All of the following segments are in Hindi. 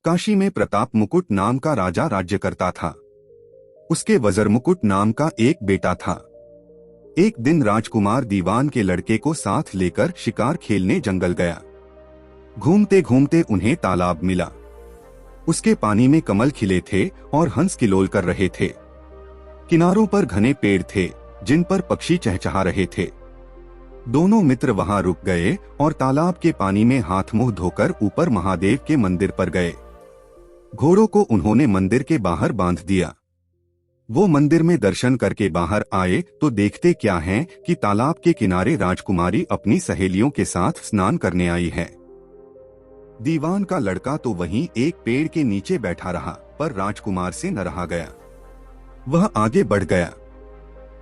काशी में प्रताप मुकुट नाम का राजा राज्य करता था। उसके वज़र मुकुट नाम का एक बेटा था। एक दिन राजकुमार दीवान के लड़के को साथ लेकर शिकार खेलने जंगल गया। घूमते घूमते उन्हें तालाब मिला। उसके पानी में कमल खिले थे और हंस किलोल कर रहे थे। किनारों पर घने पेड़ थे जिन पर पक्षी चहचहा रहे थे। दोनों मित्र वहां रुक गए और तालाब के पानी में हाथ मुंह धोकर ऊपर महादेव के मंदिर पर गए। घोड़ों को उन्होंने मंदिर के बाहर बांध दिया। वो मंदिर में दर्शन करके बाहर आए तो देखते क्या है कि तालाब के किनारे राजकुमारी अपनी सहेलियों के साथ स्नान करने आई है। दीवान का लड़का तो वहीं एक पेड़ के नीचे बैठा रहा, पर राजकुमार से न रहा गया। वह आगे बढ़ गया।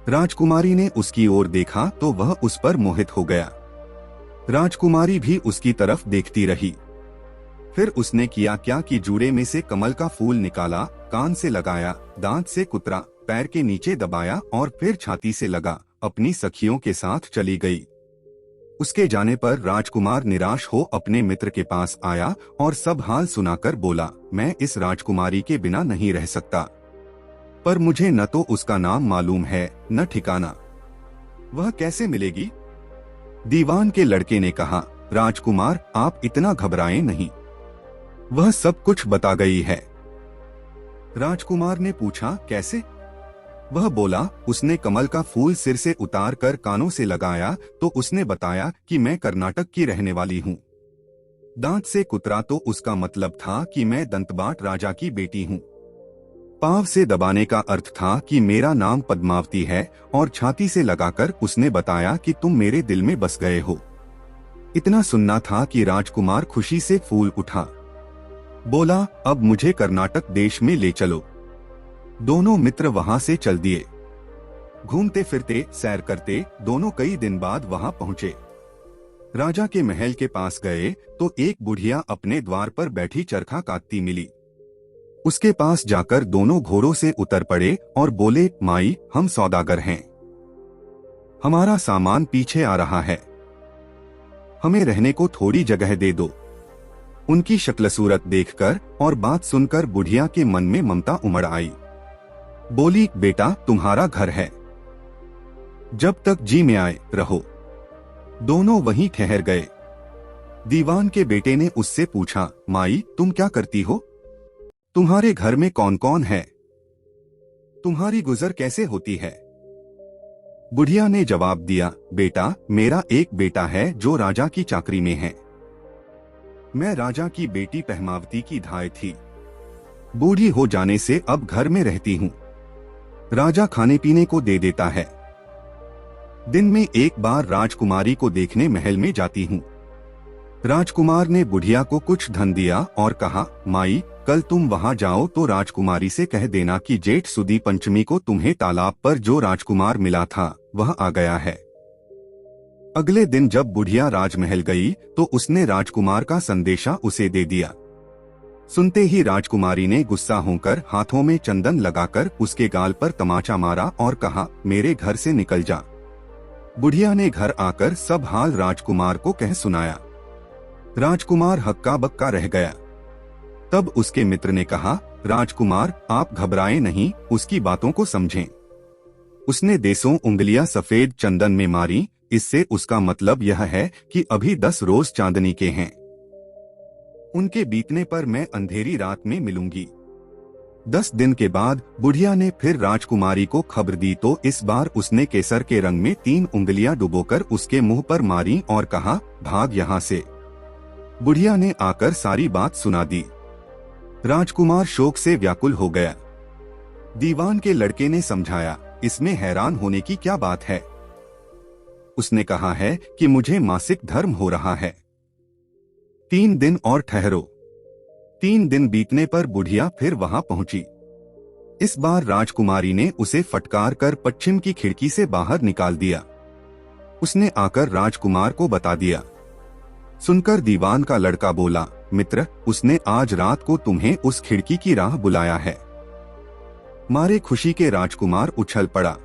राजकुमारी ने उसकी ओर देखा तो वह उस पर मोहित हो गया। राजकुमारी भी उसकी तरफ देखती रही। फिर उसने किया क्या कि जूड़े में से कमल का फूल निकाला, कान से लगाया, दांत से कुतरा, पैर के नीचे दबाया और फिर छाती से लगा, अपनी सखियों के साथ चली गई। उसके जाने पर राजकुमार निराश हो अपने मित्र के पास आया और सब हाल सुनाकर बोला, मैं इस राजकुमारी के बिना नहीं रह सकता, पर मुझे न तो उसका नाम मालूम है न ठिकाना। वह कैसे मिलेगी? दीवान के लड़के ने कहा, राजकुमार आप इतना घबराएं नहीं, वह सब कुछ बता गई है। राजकुमार ने पूछा, कैसे? वह बोला, उसने कमल का फूल सिर से उतार कर कानों से लगाया तो उसने बताया कि मैं कर्नाटक की रहने वाली हूँ। दांत से कुतरा तो उसका मतलब था कि मैं दंतबाट राजा की बेटी हूँ। पांव से दबाने का अर्थ था कि मेरा नाम पद्मावती है और छाती से लगाकर उसने बताया कि तुम मेरे दिल में बस गए हो। इतना सुनना था कि राजकुमार खुशी से फूल उठा। बोला, अब मुझे कर्नाटक देश में ले चलो। दोनों मित्र वहां से चल दिए। घूमते फिरते सैर करते दोनों कई दिन बाद वहां पहुंचे। राजा के महल के पास गए तो एक बुढ़िया अपने द्वार पर बैठी चरखा काटती मिली। उसके पास जाकर दोनों घोड़ों से उतर पड़े और बोले, माई हम सौदागर हैं, हमारा सामान पीछे आ रहा है, हमें रहने को थोड़ी जगह दे दो। उनकी शक्ल सूरत देखकर और बात सुनकर बुढ़िया के मन में ममता उमड़ आई। बोली, बेटा तुम्हारा घर है, जब तक जी में आए रहो। दोनों वहीं ठहर गए। दीवान के बेटे ने उससे पूछा, माई तुम क्या करती हो? तुम्हारे घर में कौन कौन है? तुम्हारी गुजर कैसे होती है? बुढ़िया ने जवाब दिया, बेटा मेरा एक बेटा है जो राजा की चाकरी में है। मैं राजा की बेटी पहमावती की धाय थी। बूढ़ी हो जाने से अब घर में रहती हूँ। राजा खाने पीने को दे देता है। दिन में एक बार राजकुमारी को देखने महल में जाती हूँ। राजकुमार ने बुढ़िया को कुछ धन दिया और कहा, माई कल तुम वहां जाओ तो राजकुमारी से कह देना कि जेठ सुदी पंचमी को तुम्हें तालाब पर जो राजकुमार मिला था वह आ गया है। अगले दिन जब बुढ़िया राजमहल गई तो उसने राजकुमार का संदेशा उसे दे दिया। सुनते ही राजकुमारी ने गुस्सा होकर हाथों में चंदन लगाकर उसके गाल पर तमाचा मारा और कहा, मेरे घर से निकल जा। बुढ़िया ने घर आकर सब हाल राजकुमार को कह सुनाया। राजकुमार हक्का बक्का रह गया। तब उसके मित्र ने कहा, राजकुमार आप घबराएं नहीं, उसकी बातों को समझें। उसने देसों उंगलियां सफेद चंदन में मारी, इससे उसका मतलब यह है कि अभी 10 रोज चांदनी के हैं। उनके बीतने पर मैं अंधेरी रात में मिलूंगी। 10 दिन के बाद बुढ़िया ने फिर राजकुमारी को खबर दी तो इस बार उसने केसर के रंग में 3 उंगलियां डुबोकर उसके मुंह पर मारी और कहा, भाग यहाँ से। बुढ़िया ने आकर सारी बात सुना दी। राजकुमार शोक से व्याकुल हो गया। दीवान के लड़के ने समझाया, इसमें हैरान होने की क्या बात है? उसने कहा है कि मुझे मासिक धर्म हो रहा है। 3 दिन और ठहरो। 3 दिन बीतने पर बुढ़िया फिर वहां पहुंची। इस बार राजकुमारी ने उसे फटकार कर पश्चिम की खिड़की से बाहर निकाल दिया। उसने आकर राजकुमार को बता दिया। सुनकर दीवान का लड़का बोला, मित्र उसने आज रात को तुम्हें उस खिड़की की राह बुलाया है। मारे खुशी के राजकुमार उछल पड़ा।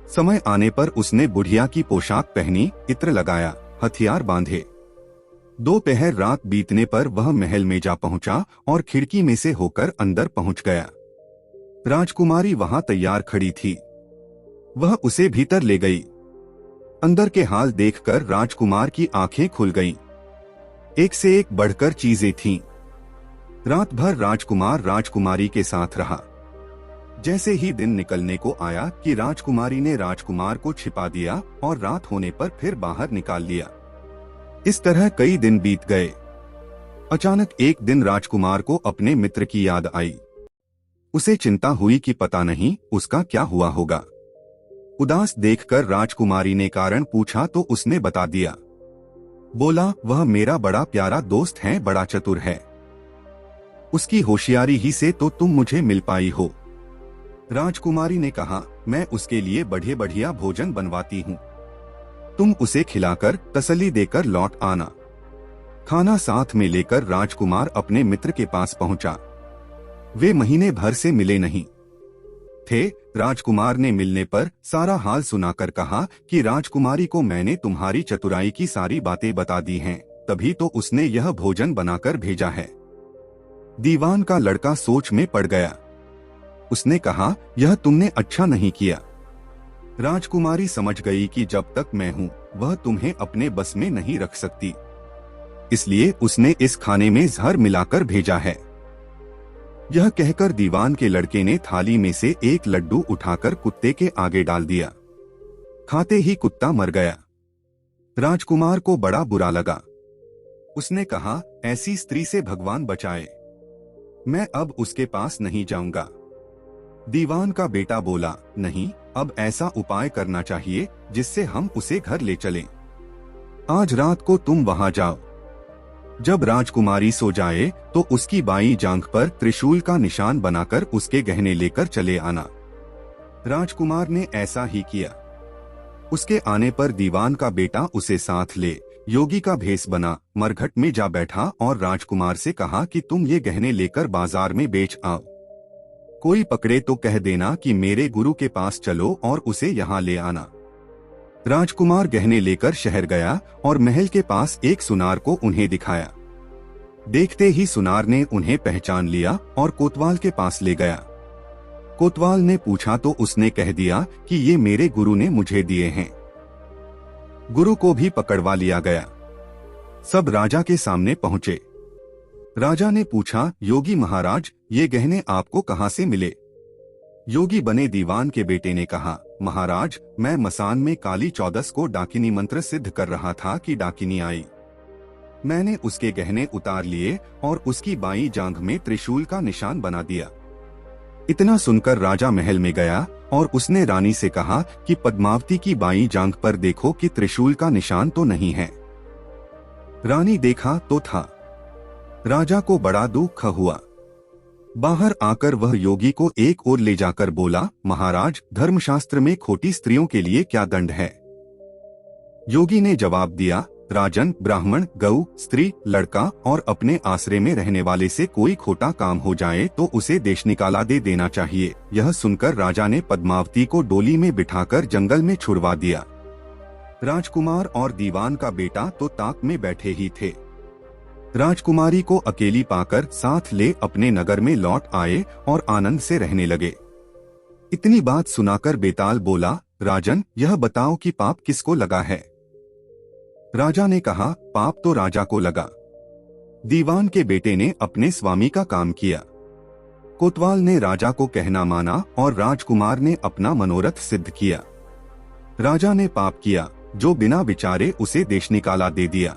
समय आने पर उसने बुढ़िया की पोशाक पहनी, इत्र लगाया, हथियार बांधे। दोपहर रात बीतने पर वह महल में जा पहुंचा और खिड़की में से होकर अंदर पहुंच गया। राजकुमारी वहां तैयार खड़ी थी। वह उसे भीतर ले गई। अंदर के हाल देखकर राजकुमार की आंखें खुल गईं। एक से एक बढ़कर चीजें थीं। रात भर राजकुमार राजकुमारी के साथ रहा। जैसे ही दिन निकलने को आया कि राजकुमारी ने राजकुमार को छिपा दिया और रात होने पर फिर बाहर निकाल लिया। इस तरह कई दिन बीत गए। अचानक एक दिन राजकुमार को अपने मित्र की याद आई। उसे चिंता हुई कि पता नहीं उसका क्या हुआ होगा। उदास देखकर राजकुमारी ने कारण पूछा तो उसने बता दिया। बोला, वह मेरा बड़ा प्यारा दोस्त है, बड़ा चतुर है। उसकी होशियारी ही से तो तुम मुझे मिल पाई हो। राजकुमारी ने कहा, मैं उसके लिए बढ़िया बढ़िया भोजन बनवाती हूँ। तुम उसे खिलाकर तसल्ली देकर लौट आना। खाना साथ में लेकर राजकुमार अपने मित्र के पास पहुंचा। वे महीने भर से मिले नहीं थे। राजकुमार ने मिलने पर सारा हाल सुनाकर कहा कि राजकुमारी को मैंने तुम्हारी चतुराई की सारी बातें बता दी हैं, तभी तो उसने यह भोजन बनाकर भेजा है। दीवान का लड़का सोच में पड़ गया। उसने कहा, यह तुमने अच्छा नहीं किया। राजकुमारी समझ गई कि जब तक मैं हूँ वह तुम्हें अपने बस में नहीं रख सकती, इसलिए उसने इस खाने में जहर मिलाकर भेजा है। यह कहकर दीवान के लड़के ने थाली में से एक लड्डू उठाकर कुत्ते के आगे डाल दिया। खाते ही कुत्ता मर गया। राजकुमार को बड़ा बुरा लगा। उसने कहा, ऐसी स्त्री से भगवान बचाए, मैं अब उसके पास नहीं जाऊंगा। दीवान का बेटा बोला, नहीं, अब ऐसा उपाय करना चाहिए जिससे हम उसे घर ले चलें। आज रात को तुम वहां जाओ। जब राजकुमारी सो जाए तो उसकी बाईं जांघ पर त्रिशूल का निशान बनाकर उसके गहने लेकर चले आना। राजकुमार ने ऐसा ही किया। उसके आने पर दीवान का बेटा उसे साथ ले योगी का भेष बना मरघट में जा बैठा और राजकुमार से कहा कि तुम ये गहने लेकर बाजार में बेच आओ। कोई पकड़े तो कह देना कि मेरे गुरु के पास चलो और उसे यहाँ ले आना। राजकुमार गहने लेकर शहर गया और महल के पास एक सुनार को उन्हें दिखाया। देखते ही सुनार ने उन्हें पहचान लिया और कोतवाल के पास ले गया। कोतवाल ने पूछा तो उसने कह दिया कि ये मेरे गुरु ने मुझे दिए हैं। गुरु को भी पकड़वा लिया गया। सब राजा के सामने पहुंचे। राजा ने पूछा, योगी महाराज, ये गहने आपको कहां से मिले? योगी बने दीवान के बेटे ने कहा, महाराज, मैं मसान में काली चौदस को डाकिनी मंत्र सिद्ध कर रहा था कि डाकिनी आई। मैंने उसके गहने उतार लिए और उसकी बाईं जांघ में त्रिशूल का निशान बना दिया। इतना सुनकर राजा महल में गया और उसने रानी से कहा कि पद्मावती की बाईं जांघ पर देखो कि त्रिशूल का निशान तो नहीं है। रानी देखा तो था। राजा को बड़ा दुख हुआ। बाहर आकर वह योगी को एक ओर ले जाकर बोला, महाराज, धर्मशास्त्र में खोटी स्त्रियों के लिए क्या दंड है? योगी ने जवाब दिया, राजन, ब्राह्मण, गऊ, स्त्री, लड़का और अपने आश्रय में रहने वाले से कोई खोटा काम हो जाए तो उसे देश निकाला दे देना चाहिए। यह सुनकर राजा ने पद्मावती को डोली में बिठाकर जंगल में छुड़वा दिया। राजकुमार और दीवान का बेटा तो ताक में बैठे ही थे। राजकुमारी को अकेली पाकर साथ ले अपने नगर में लौट आए और आनंद से रहने लगे। इतनी बात सुनाकर बेताल बोला, राजन, यह बताओ कि पाप किसको लगा है? राजा ने कहा, पाप तो राजा को लगा। दीवान के बेटे ने अपने स्वामी का काम किया। कोतवाल ने राजा को कहना माना और राजकुमार ने अपना मनोरथ सिद्ध किया। राजा ने पाप किया, जो बिना विचारे उसे देश निकाला दे दिया।